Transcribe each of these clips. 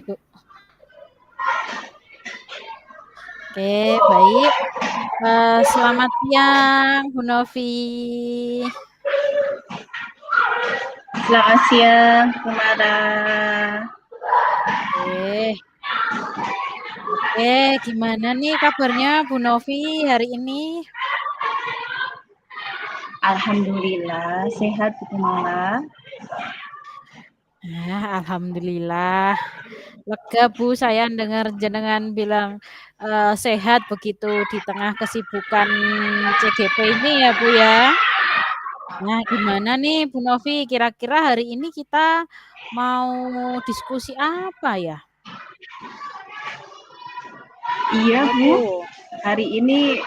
Bu. Oke, baik. Selamat siang, Bu Novi. Selamat siang, Kumara. Gimana nih kabarnya Bu Novi hari ini? Alhamdulillah, sehat Bu Kumara. Alhamdulillah. Lega Bu, saya dengar jenengan bilang sehat begitu di tengah kesibukan CGP ini ya Bu ya. Nah, gimana nih Bu Novi? Kira-kira hari ini kita mau diskusi apa ya? Iya Ayo Bu, Bu. hari ini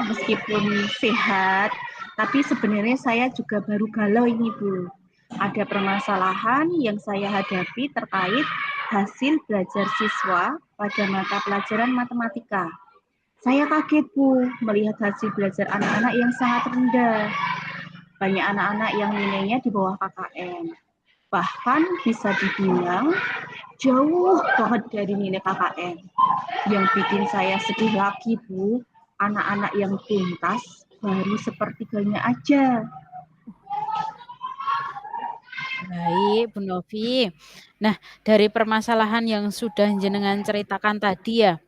meskipun sehat, tapi sebenarnya saya juga baru galau ini Bu. Ada permasalahan yang saya hadapi terkait hasil belajar siswa pada mata pelajaran matematika. Saya kaget Bu melihat hasil belajar anak-anak yang sangat rendah. Banyak anak-anak yang nilainya di bawah KKM. Bahkan bisa dibilang jauh banget dari nilai KKM. Yang bikin saya sedih lagi, Bu, anak-anak yang tuntas baru sepertiganya aja. Baik, Bu Novi. Nah, dari permasalahan yang sudah jenengan ceritakan tadi ya,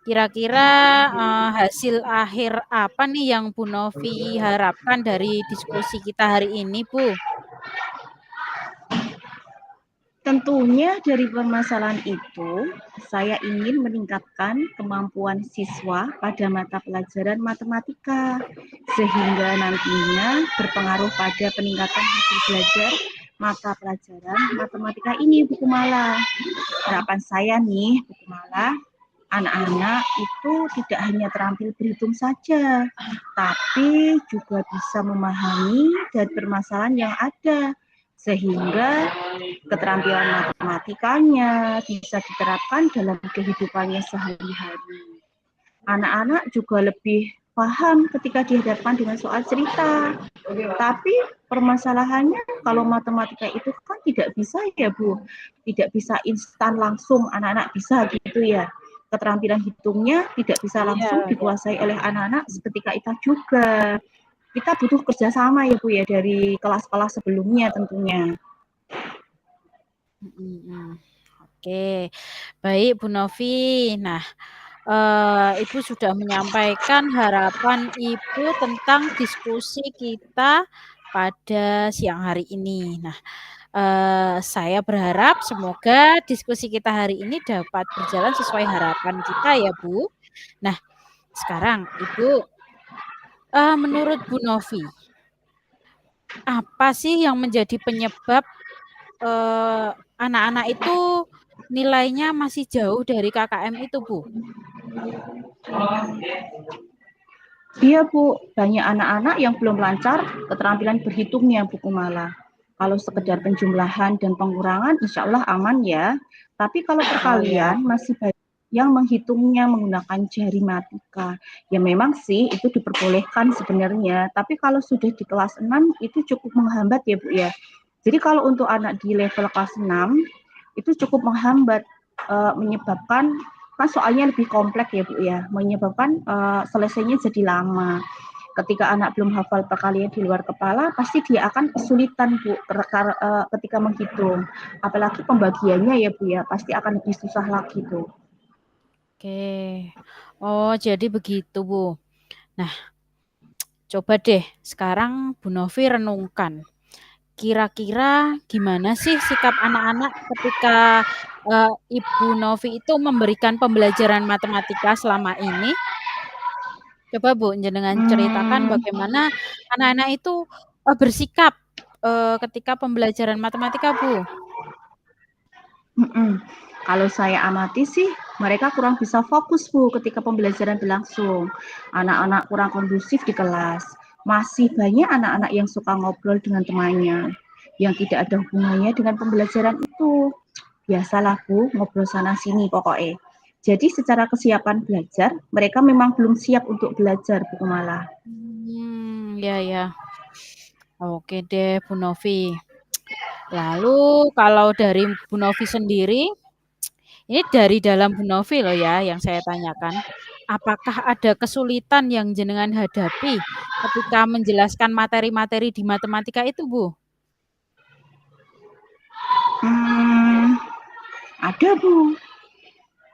kira-kira hasil akhir apa nih yang Bu Novi harapkan dari diskusi kita hari ini, Bu? Tentunya dari permasalahan itu, saya ingin meningkatkan kemampuan siswa pada mata pelajaran matematika, sehingga nantinya berpengaruh pada peningkatan hasil belajar mata pelajaran matematika ini, Bu Kumala. Harapan saya nih, Bu Kumala, anak-anak itu tidak hanya terampil berhitung saja, tapi juga bisa memahami dan permasalahan yang ada, sehingga keterampilan matematikanya bisa diterapkan dalam kehidupannya sehari-hari. Anak-anak juga lebih paham ketika dihadapkan dengan soal cerita. Tapi permasalahannya kalau matematika itu kan tidak bisa ya Bu, tidak bisa instan langsung anak-anak bisa gitu ya. Keterampilan hitungnya tidak bisa langsung Iya, ya. dikuasai oleh anak-anak seketika itu juga. Kita butuh kerjasama ya Bu ya dari kelas-kelas sebelumnya tentunya. Oke, baik Bu Novi. Nah, Ibu sudah menyampaikan harapan Ibu tentang diskusi kita pada siang hari ini. Nah, saya berharap semoga diskusi kita hari ini dapat berjalan sesuai harapan kita ya Bu. Nah, sekarang Ibu, menurut Bu Novi, apa sih yang menjadi penyebab eh, anak-anak itu nilainya masih jauh dari KKM itu, Bu? Iya Bu, banyak anak-anak yang belum lancar keterampilan berhitungnya Bu Kumala. Kalau sekedar Hmm. penjumlahan dan pengurangan insya Allah aman ya. Tapi kalau Oh ya. perkalian masih banyak yang menghitungnya menggunakan jari matika. Ya memang sih itu diperbolehkan sebenarnya. Tapi kalau sudah di kelas 6 itu cukup menghambat ya Bu ya. Jadi kalau untuk anak di level kelas 6 itu cukup menghambat, menyebabkan kan soalnya lebih kompleks ya Bu ya, menyebabkan selesainya jadi lama. Ketika anak belum hafal perkalian di luar kepala, pasti dia akan kesulitan Bu ketika menghitung. Apalagi pembagiannya ya Bu ya, pasti akan lebih susah lagi tuh. Oke. Oh, jadi begitu, Bu. Nah, coba deh sekarang Bu Novi renungkan. Kira-kira gimana sih sikap anak-anak ketika Ibu Novi itu memberikan pembelajaran matematika selama ini? Coba Bu, dengan ceritakan Hmm, bagaimana anak-anak itu bersikap ketika pembelajaran matematika, Bu. mm-mm. Kalau saya amati sih, mereka kurang bisa fokus Bu ketika pembelajaran berlangsung. Anak-anak kurang kondusif di kelas. Masih banyak anak-anak yang suka ngobrol dengan temannya, yang tidak ada hubungannya dengan pembelajaran itu. Biasalah Bu, ngobrol sana sini pokoknya. Jadi secara kesiapan belajar, mereka memang belum siap untuk belajar Bu Kumala. Ya ya. Oke deh, Bu Novi. Lalu kalau dari Bu Novi sendiri, Ini dari dalam Bu Novi loh ya yang saya tanyakan. Apakah ada kesulitan yang jenengan hadapi ketika menjelaskan materi-materi di matematika itu, Bu? Ada, Bu.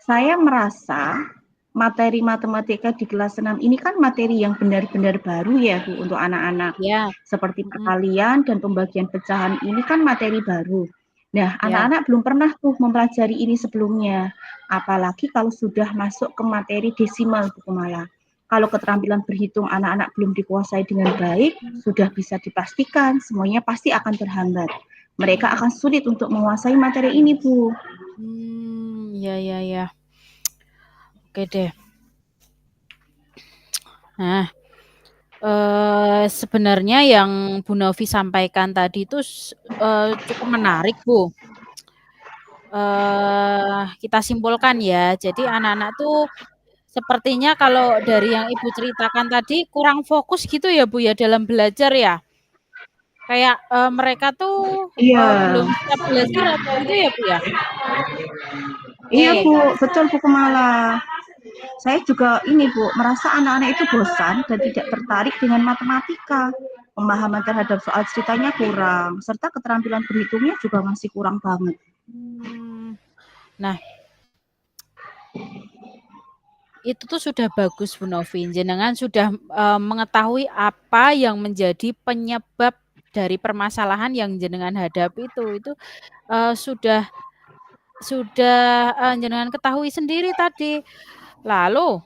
Saya merasa materi matematika di kelas 6 ini kan materi yang benar-benar baru ya, Bu, untuk anak-anak. Ya. Seperti perkalian dan pembagian pecahan ini kan materi baru. Nah, Ya. anak-anak belum pernah tuh mempelajari ini sebelumnya. Apalagi kalau sudah masuk ke materi desimal, Bu Kumala. Kalau keterampilan berhitung anak-anak belum dikuasai dengan baik, sudah bisa dipastikan semuanya pasti akan terhambat. Mereka akan sulit untuk menguasai materi ini, Bu. Ya. Oke deh. Nah, sebenarnya yang Bu Novi sampaikan tadi itu cukup menarik, Bu. Kita simpulkan ya. Jadi anak-anak tuh sepertinya kalau dari yang Ibu ceritakan tadi kurang fokus gitu ya, Bu ya dalam belajar ya. Kayak mereka tuh Iya. belum siap belajar atau gitu ya, Bu ya? Iya, Oke. Bu, betul, Bu Kumala. Saya juga ini, Bu, merasa anak-anak itu bosan dan tidak tertarik dengan matematika. Pemahaman terhadap soal ceritanya kurang, serta keterampilan berhitungnya juga masih kurang banget. Nah, itu tuh sudah bagus, Bu Novi. Jenengan sudah mengetahui apa yang menjadi penyebab dari permasalahan yang jenengan hadapi itu. Itu sudah jenengan ketahui sendiri tadi. Lalu,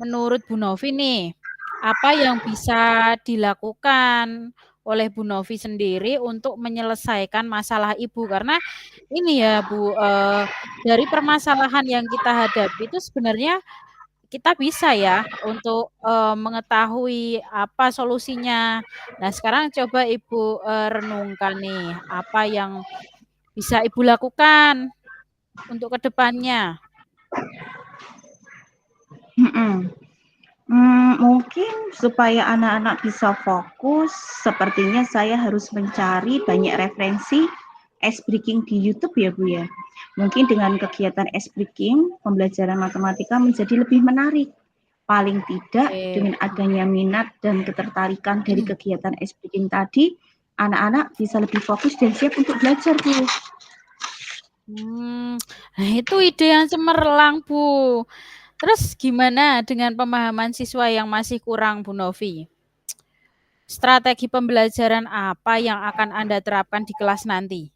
menurut Bu Novi nih, apa yang bisa dilakukan oleh Bu Novi sendiri untuk menyelesaikan masalah Ibu? Karena ini ya Bu, dari permasalahan yang kita hadapi itu sebenarnya kita bisa ya untuk mengetahui apa solusinya. Nah, sekarang coba Ibu renungkan nih, apa yang bisa Ibu lakukan untuk kedepannya. Mungkin supaya anak-anak bisa fokus, sepertinya saya harus mencari banyak referensi ice breaking di YouTube ya, Bu ya. Mungkin dengan kegiatan ice breaking, pembelajaran matematika menjadi lebih menarik. Paling tidak Oke. dengan adanya minat dan ketertarikan dari kegiatan ice breaking tadi, anak-anak bisa lebih fokus dan siap untuk belajar, Bu. Nah itu ide yang cemerlang, Bu. Terus gimana dengan pemahaman siswa yang masih kurang, Bu Novi? Strategi pembelajaran apa yang akan Anda terapkan di kelas nanti?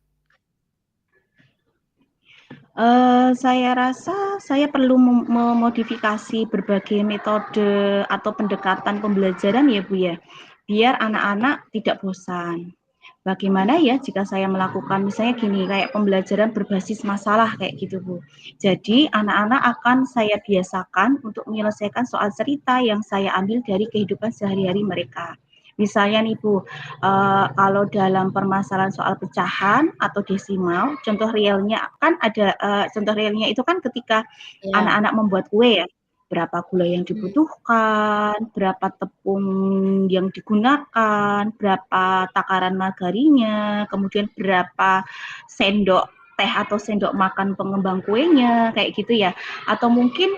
Saya rasa saya perlu memodifikasi berbagai metode atau pendekatan pembelajaran ya, Bu ya, biar anak-anak tidak bosan. Bagaimana ya jika saya melakukan misalnya gini, kayak pembelajaran berbasis masalah kayak gitu, Bu. Jadi anak-anak akan saya biasakan untuk menyelesaikan soal cerita yang saya ambil dari kehidupan sehari-hari mereka. Misalnya nih Bu, kalau dalam permasalahan soal pecahan atau desimal, contoh realnya kan ada, contoh realnya itu kan ketika Ya. anak-anak membuat kue ya, berapa gula yang dibutuhkan, berapa tepung yang digunakan, berapa takaran margarinnya, kemudian berapa sendok teh atau sendok makan pengembang kuenya, kayak gitu ya. Atau mungkin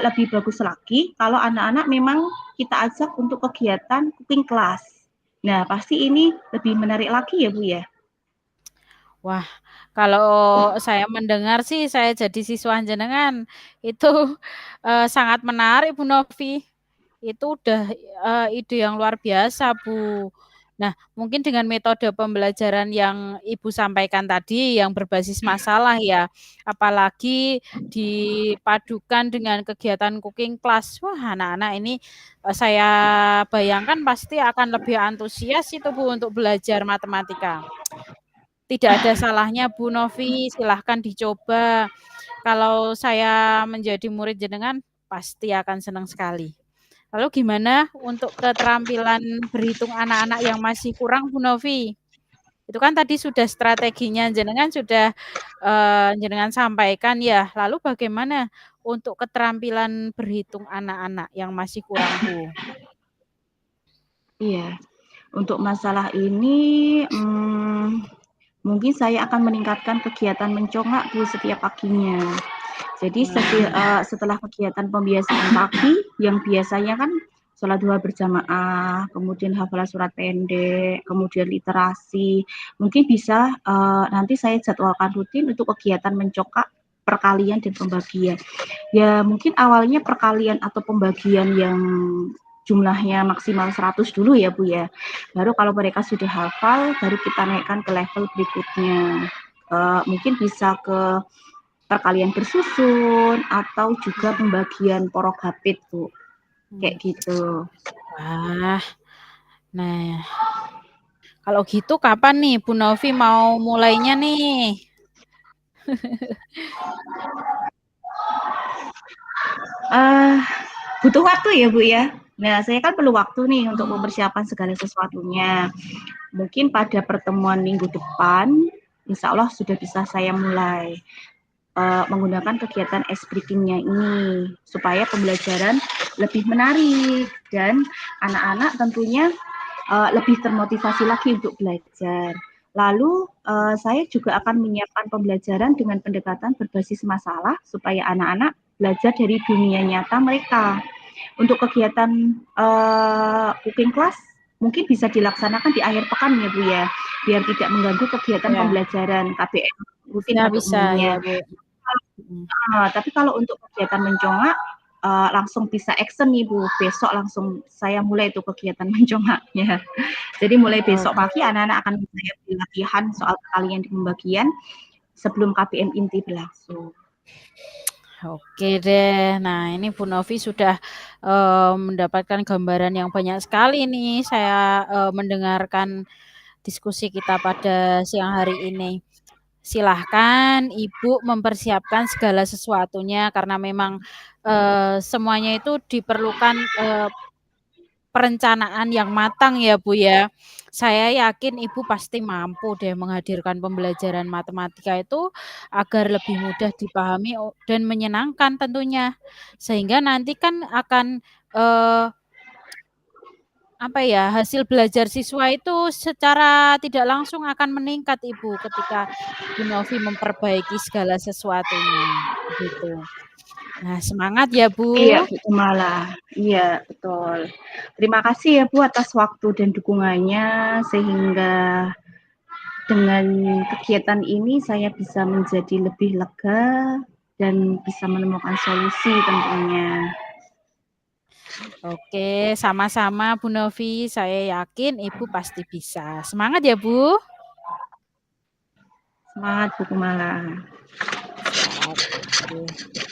lebih bagus lagi kalau anak-anak memang kita ajak untuk kegiatan cooking class. Nah, pasti ini lebih menarik lagi ya, Bu ya? Wah, kalau saya mendengar sih saya jadi siswa jenengan, itu sangat menarik Bu Novi. Itu udah ide yang luar biasa, Bu. Nah, mungkin dengan metode pembelajaran yang Ibu sampaikan tadi yang berbasis masalah ya, apalagi dipadukan dengan kegiatan cooking class. Wah, anak-anak ini saya bayangkan pasti akan lebih antusias itu Bu untuk belajar matematika. Tidak ada salahnya Bu Novi, silahkan dicoba. Kalau saya menjadi murid jenengan, pasti akan senang sekali. Lalu gimana untuk keterampilan berhitung anak-anak yang masih kurang, Bu Novi? Itu kan tadi sudah strateginya jenengan sudah jenengan sampaikan ya. Lalu bagaimana untuk keterampilan berhitung anak-anak yang masih kurang, Bu? Iya, untuk masalah ini, mungkin saya akan meningkatkan kegiatan mencongak Bu setiap paginya. Jadi setelah kegiatan pembiasaan pagi yang biasanya kan sholat duha berjamaah, kemudian hafalan surat pendek, kemudian literasi, mungkin bisa nanti saya jadwalkan rutin untuk kegiatan mencongak perkalian dan pembagian. Ya mungkin awalnya perkalian atau pembagian yang jumlahnya maksimal 100 dulu ya Bu ya. Baru kalau mereka sudah hafal, baru kita naikkan ke level berikutnya. Mungkin bisa ke perkalian bersusun atau juga pembagian porogapit Bu. Kayak gitu. Wah, nah kalau gitu kapan nih Bu Novi mau mulainya nih? Butuh waktu ya Bu ya. Nah, saya kan perlu waktu nih untuk mempersiapkan segala sesuatunya. Mungkin pada pertemuan minggu depan, insya Allah sudah bisa saya mulai menggunakan kegiatan ice breaking-nya ini supaya pembelajaran lebih menarik dan anak-anak tentunya lebih termotivasi lagi untuk belajar. Lalu saya juga akan menyiapkan pembelajaran dengan pendekatan berbasis masalah supaya anak-anak belajar dari dunia nyata mereka. Untuk kegiatan cooking class mungkin bisa dilaksanakan di akhir pekan ya Bu ya, biar tidak mengganggu kegiatan Ya, pembelajaran KBM rutin pada bisa ya umumnya. Bu. Tapi kalau untuk kegiatan mencongak langsung bisa action nih Bu. Besok langsung saya mulai itu kegiatan mencongaknya. Jadi mulai besok Oke. pagi anak-anak akan mulai latihan soal perkalian di pembagian sebelum KBM inti berlangsung. Oke deh. Nah, ini Bu Novi sudah mendapatkan gambaran yang banyak sekali nih. Saya mendengarkan diskusi kita pada siang hari ini. Silahkan Ibu mempersiapkan segala sesuatunya karena memang semuanya itu diperlukan perencanaan yang matang ya Bu ya. Saya yakin Ibu pasti mampu deh menghadirkan pembelajaran matematika itu agar lebih mudah dipahami dan menyenangkan tentunya. Sehingga nanti kan akan hasil belajar siswa itu secara tidak langsung akan meningkat Ibu ketika Bu Novi memperbaiki segala sesuatunya, gitu. Nah, semangat ya Iya Bu. Bu Kumala, iya betul. Terima kasih ya Bu atas waktu dan dukungannya sehingga dengan kegiatan ini saya bisa menjadi lebih lega dan bisa menemukan solusi tentunya. Oke, sama-sama Bu Novi, saya yakin Ibu pasti bisa. Semangat ya Bu. Semangat Bu Kumala. Siap, oke.